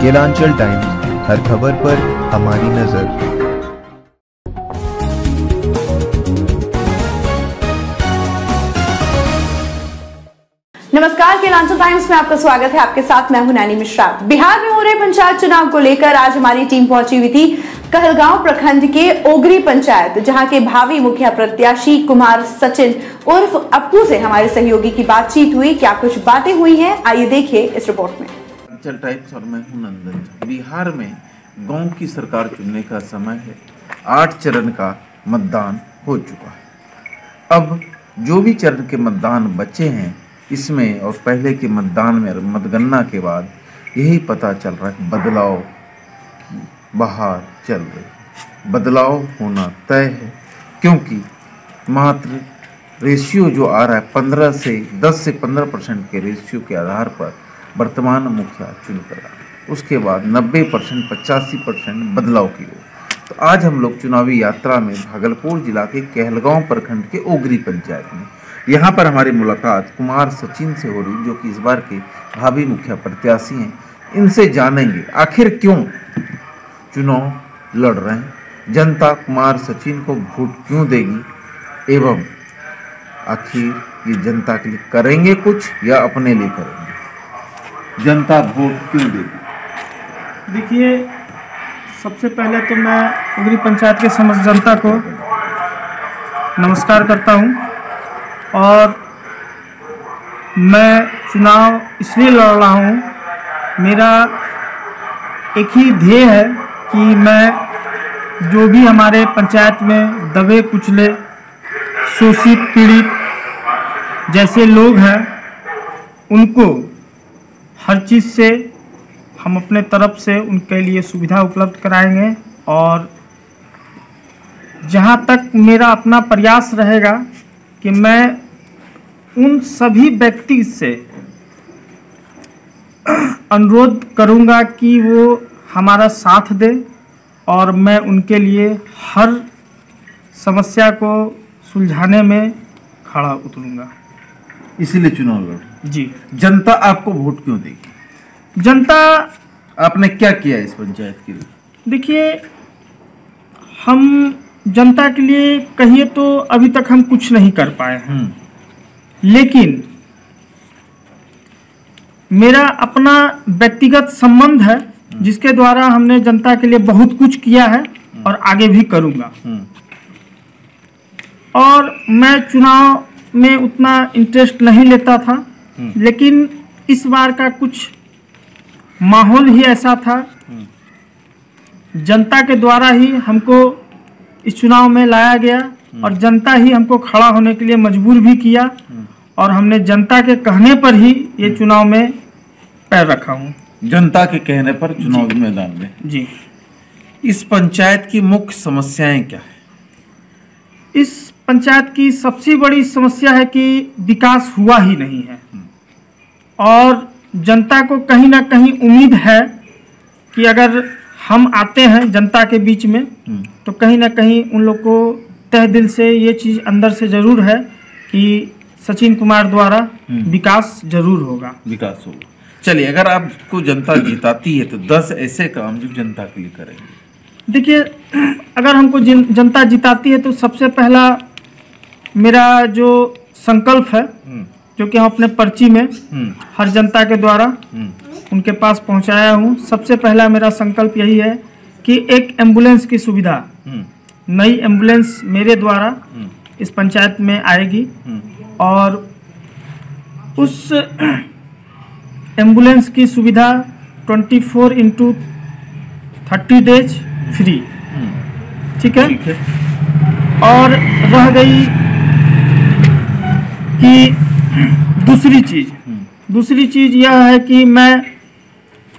Kelanchal times, हर खबर पर हमारी नजर। नमस्कार, केलांचल टाइम्स में आपका स्वागत है। आपके साथ मैं हूं नैनी मिश्रा। बिहार में हो रहे पंचायत चुनाव को लेकर आज हमारी टीम पहुंची हुई थी कहलगांव प्रखंड के ओगरी पंचायत, जहां के भावी मुखिया प्रत्याशी कुमार सचिन उर्फ अप्पू से हमारे सहयोगी की बातचीत हुई। क्या कुछ बातें हुई हैं, आइए देखिए इस रिपोर्ट में। केलांचल टाइम्स और मैं हूं नंदन। बिहार में गांव की सरकार चुनने का समय है। 8 चरण का मतदान हो चुका है। अब जो भी चरण के मतदान बचे हैं, इसमें और पहले के मतदान में मतगणना के बाद यही पता चल रहा है बदलाव की बहार चल रही है। बदलाव होना तय है, क्योंकि मात्र रेशियो जो आ रहा है 10 से 15% के रेशियो के आधार पर वर्तमान मुखिया चुनकर आ रहा है। उसके बाद 90% 85% बदलाव की ओर। तो आज हम लोग चुनावी यात्रा में भागलपुर जिला के कहलगांव प्रखंड के ओगरी पंचायत में, यहाँ पर हमारी मुलाकात कुमार सचिन से हो रही, जो कि इस बार के भावी मुखिया प्रत्याशी हैं। इनसे जानेंगे आखिर क्यों चुनाव लड़ रहे हैं, जनता कुमार सचिन को वोट क्यों देगी, एवं आखिर ये जनता के लिए करेंगे कुछ या अपने लिए करेंगे, जनता वोट क्यों देगी। देखिए, सबसे पहले तो मैं ओगरी पंचायत के समस्त जनता को नमस्कार करता हूं। और मैं चुनाव इसलिए लड़ रहा हूं, मेरा एक ही ध्येय है कि मैं जो भी हमारे पंचायत में दबे कुचले शोषित पीड़ित जैसे लोग हैं, उनको हर चीज़ से हम अपने तरफ से उनके लिए सुविधा उपलब्ध कराएंगे। और जहाँ तक मेरा अपना प्रयास रहेगा कि मैं उन सभी व्यक्ति से अनुरोध करूंगा कि वो हमारा साथ दे, और मैं उनके लिए हर समस्या को सुलझाने में खड़ा उतरूंगा। इसीलिए चुनाव लड़ जी। जनता आपको वोट क्यों देगी? जनता, आपने क्या किया इस पंचायत के लिए? देखिए, हम जनता के लिए कहिए तो अभी तक हम कुछ नहीं कर पाए हैं, लेकिन मेरा अपना व्यक्तिगत संबंध है जिसके द्वारा हमने जनता के लिए बहुत कुछ किया है और आगे भी करूंगा। और मैं चुनाव में उतना इंटरेस्ट नहीं लेता था, लेकिन इस बार का कुछ माहौल ही ऐसा था, जनता के द्वारा ही हमको इस चुनाव में लाया गया और जनता ही हमको खड़ा होने के लिए मजबूर भी किया, और हमने जनता के कहने पर ही ये चुनाव में पैर रखा हूँ। जनता के कहने पर चुनावी मैदान में। जी। इस पंचायत की मुख्य समस्याएं क्या है? इस पंचायत की सबसे बड़ी समस्या है कि विकास हुआ ही नहीं है, और जनता को कहीं ना कहीं उम्मीद है कि अगर हम आते हैं जनता के बीच में, तो कहीं ना कहीं उन लोग को तहे दिल से ये चीज़ अंदर से ज़रूर है कि सचिन कुमार द्वारा विकास जरूर होगा। विकास होगा। चलिए, अगर आपको जनता जिताती है तो 10 ऐसे काम जो जनता के लिए करेंगे। देखिए, अगर हमको जनता जिताती है तो सबसे पहला मेरा जो संकल्प है, जो कि हम अपने पर्ची में हर जनता के द्वारा उनके पास पहुंचाया हूं, सबसे पहला मेरा संकल्प यही है कि एक एम्बुलेंस की सुविधा, नई एम्बुलेंस मेरे द्वारा इस पंचायत में आएगी, और उस एम्बुलेंस की सुविधा 24x30 डेज फ्री। ठीक है। और रह गई कि दूसरी चीज़ यह है कि मैं,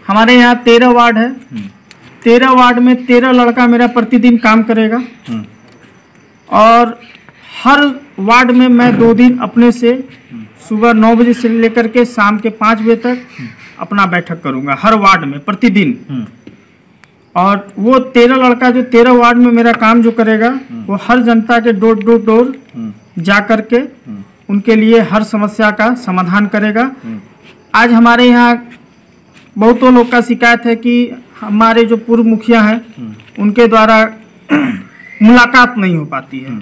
हमारे यहाँ 13 वार्ड है, 13 वार्ड में 13 लड़का मेरा प्रतिदिन काम करेगा, और हर वार्ड में मैं 2 दिन अपने से सुबह 9 बजे से लेकर के शाम के 5 बजे तक अपना बैठक करूंगा हर वार्ड में प्रतिदिन। और वो 13 लड़का जो 13 वार्ड में मेरा काम जो करेगा, वो हर जनता के डोर जा करके उनके लिए हर समस्या का समाधान करेगा। आज हमारे यहाँ बहुतों लोग का शिकायत है कि हमारे जो पूर्व मुखिया हैं उनके द्वारा मुलाकात नहीं हो पाती है।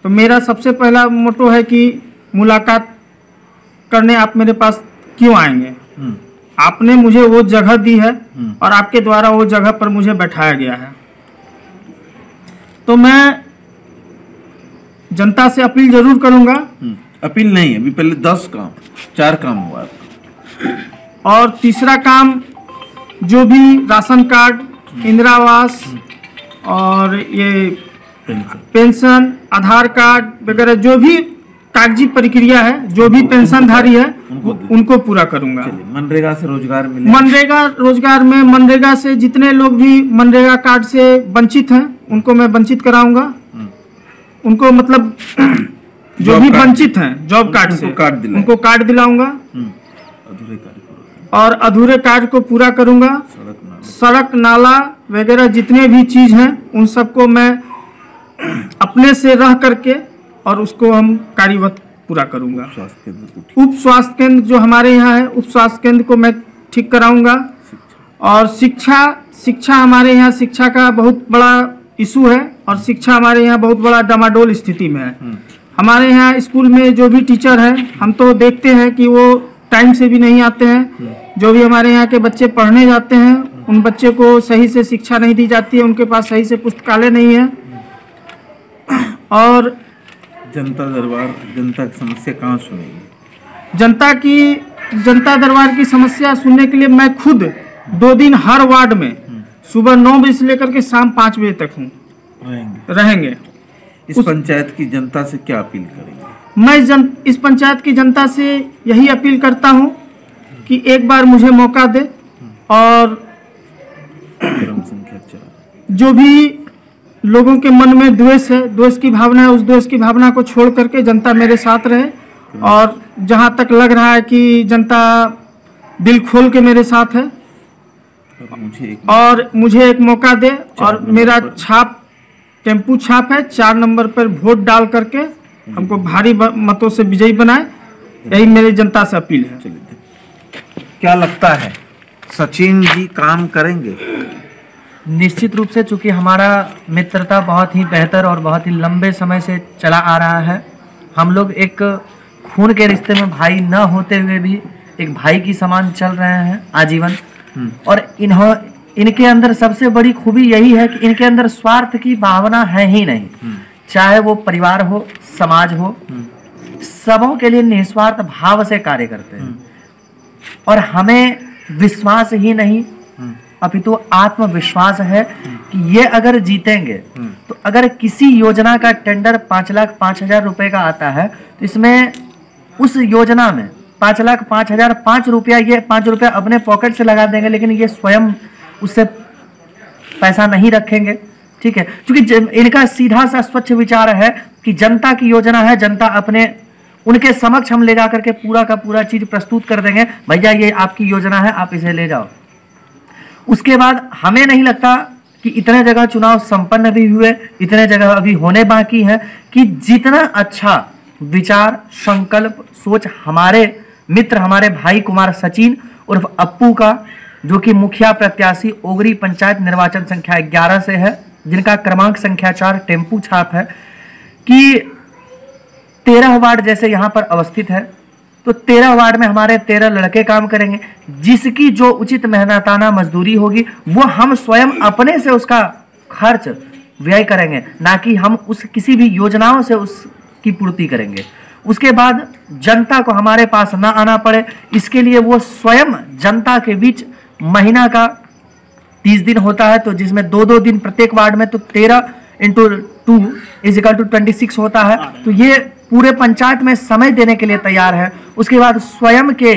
तो मेरा सबसे पहला मोटो है कि मुलाकात करने आप मेरे पास क्यों आएंगे? आपने मुझे वो जगह दी है और आपके द्वारा वो जगह पर मुझे बैठाया गया है। तो मैं जनता से अपील जरूर करूंगा। अपील नहीं, अभी पहले 4 काम हुआ आपका। और तीसरा काम, जो भी राशन कार्ड, इंदिरा आवास और ये पेंशन, आधार कार्ड वगैरह जो भी कागजी प्रक्रिया है, जो भी पेंशनधारी है उनको पूरा करूंगा। मनरेगा से रोजगार मिले, मनरेगा से जितने लोग भी मनरेगा कार्ड से वंचित हैं उनको मैं वंचित कराऊंगा। उनको मतलब जो भी वंचित हैं जॉब कार्ड से उनको कार्ड दिलाऊंगा और अधूरे कार्य को पूरा करूंगा। सड़क नाला वगैरह जितने भी चीज हैं उन सबको मैं अपने से रह करके और उसको हम कार्यवत पूरा करूंगा। उप स्वास्थ्य केंद्र जो हमारे यहाँ है, उप स्वास्थ्य केंद्र को मैं ठीक कराऊंगा। और शिक्षा हमारे यहाँ शिक्षा का बहुत बड़ा इशू है और शिक्षा हमारे यहाँ बहुत बड़ा डमाडोल स्थिति में है। हमारे यहाँ स्कूल में जो भी टीचर हैं, हम तो देखते हैं कि वो टाइम से भी नहीं आते हैं। जो भी हमारे यहाँ के बच्चे पढ़ने जाते हैं उन बच्चे को सही से शिक्षा नहीं दी जाती है, उनके पास सही से पुस्तकालय नहीं है। और जनता दरबार, जनता की समस्या कहाँ सुनेगी? जनता दरबार की समस्या सुनने के लिए मैं खुद 2 दिन हर वार्ड में सुबह 9 बजे से लेकर के शाम 5 बजे तक रहेंगे। इस पंचायत की जनता से क्या अपील करेंगे? मैं इस पंचायत की जनता से यही अपील करता हूं कि एक बार मुझे मौका दे और क्रम संख्या 4, जो भी लोगों के मन में द्वेष है, द्वेष की भावना है, उस द्वेष की भावना को छोड़ करके जनता मेरे साथ रहे। और जहां तक लग रहा है कि जनता दिल खोल के मेरे साथ है और मुझे एक मौका दे और मेरा छाप टेम्पू छाप है, 4 नंबर पर वोट डाल करके हमको भारी मतों से विजयी बनाए। यही मेरी जनता से अपील है। क्या लगता है सचिन जी काम करेंगे? निश्चित रूप से, चूंकि हमारा मित्रता बहुत ही बेहतर और बहुत ही लंबे समय से चला आ रहा है। हम लोग एक खून के रिश्ते में भाई न होते हुए भी एक भाई की समान चल रहे हैं आजीवन। और इनके अंदर सबसे बड़ी खूबी यही है कि इनके अंदर स्वार्थ की भावना है ही नहीं। चाहे वो परिवार हो, समाज हो, सबों के लिए निस्वार्थ भाव से कार्य करते हैं। और हमें विश्वास ही नहीं अपितु आत्मविश्वास है कि ये अगर जीतेंगे तो अगर किसी योजना का टेंडर 5,05,000 रुपए का आता है तो इसमें उस योजना में 5,05,000 5 रुपया, ये 5 रुपया अपने पॉकेट से लगा देंगे, लेकिन ये स्वयं उससे पैसा नहीं रखेंगे। ठीक है, क्योंकि इनका सीधा सा स्वच्छ विचार है कि जनता की योजना है, जनता अपने उनके समक्ष हम ले जा करके पूरा का पूरा चीज प्रस्तुत कर देंगे, भैया ये आपकी योजना है, आप इसे ले जाओ। उसके बाद हमें नहीं लगता कि इतने जगह चुनाव संपन्न भी हुए, इतने जगह अभी होने बाकी है, कि जितना अच्छा विचार, संकल्प, सोच हमारे मित्र, हमारे भाई कुमार सचिन उर्फ अप्पू का, जो कि मुखिया प्रत्याशी ओगरी पंचायत निर्वाचन संख्या 11 से है, जिनका क्रमांक संख्या 4 टेम्पू छाप है, कि 13 वार्ड जैसे यहाँ पर अवस्थित है, तो 13 वार्ड में हमारे 13 लड़के काम करेंगे, जिसकी जो उचित मेहनताना मजदूरी होगी वो हम स्वयं अपने से उसका खर्च व्यय करेंगे, ना कि हम उस किसी भी योजनाओं से उसकी पूर्ति करेंगे। उसके बाद जनता को हमारे पास ना आना पड़े, इसके लिए वो स्वयं जनता के बीच महीना का 30 दिन होता है, तो जिसमें 2-2 दिन प्रत्येक वार्ड में, तो 13 × 2 = 26 होता है। तो ये पूरे पंचायत में समय देने के लिए तैयार है। उसके बाद स्वयं के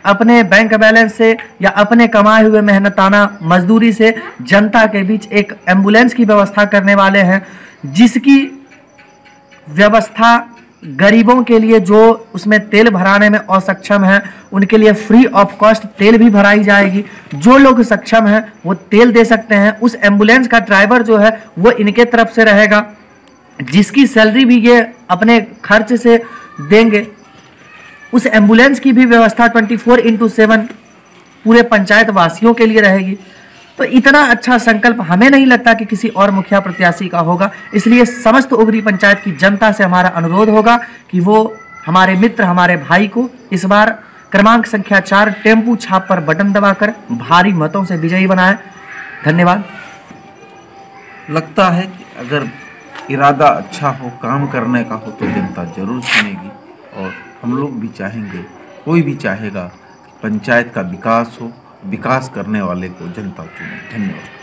अपने बैंक बैलेंस से या अपने कमाए हुए मेहनताना मजदूरी से जनता के बीच एक एम्बुलेंस की व्यवस्था करने वाले हैं, जिसकी व्यवस्था गरीबों के लिए जो उसमें तेल भराने में असक्षम है उनके लिए फ्री ऑफ कॉस्ट तेल भी भराई जाएगी। जो लोग सक्षम हैं वो तेल दे सकते हैं। उस एम्बुलेंस का ड्राइवर जो है वो इनके तरफ से रहेगा, जिसकी सैलरी भी ये अपने खर्च से देंगे। उस एम्बुलेंस की भी व्यवस्था 24/7 पूरे पंचायत वासियों के लिए रहेगी। तो इतना अच्छा संकल्प हमें नहीं लगता कि किसी और मुखिया प्रत्याशी का होगा। इसलिए समस्त ओगरी पंचायत की जनता से हमारा अनुरोध होगा कि वो हमारे मित्र, हमारे भाई को इस बार क्रमांक संख्या 4 टेम्पू छाप पर बटन दबाकर भारी मतों से विजयी बनाए। धन्यवाद। लगता है कि अगर इरादा अच्छा हो, काम करने का हो, तो जनता जरूर सुनेगी। और हम लोग भी चाहेंगे, कोई भी चाहेगा कि पंचायत का विकास हो, विकास करने वाले को जनता चुने। धन्यवाद।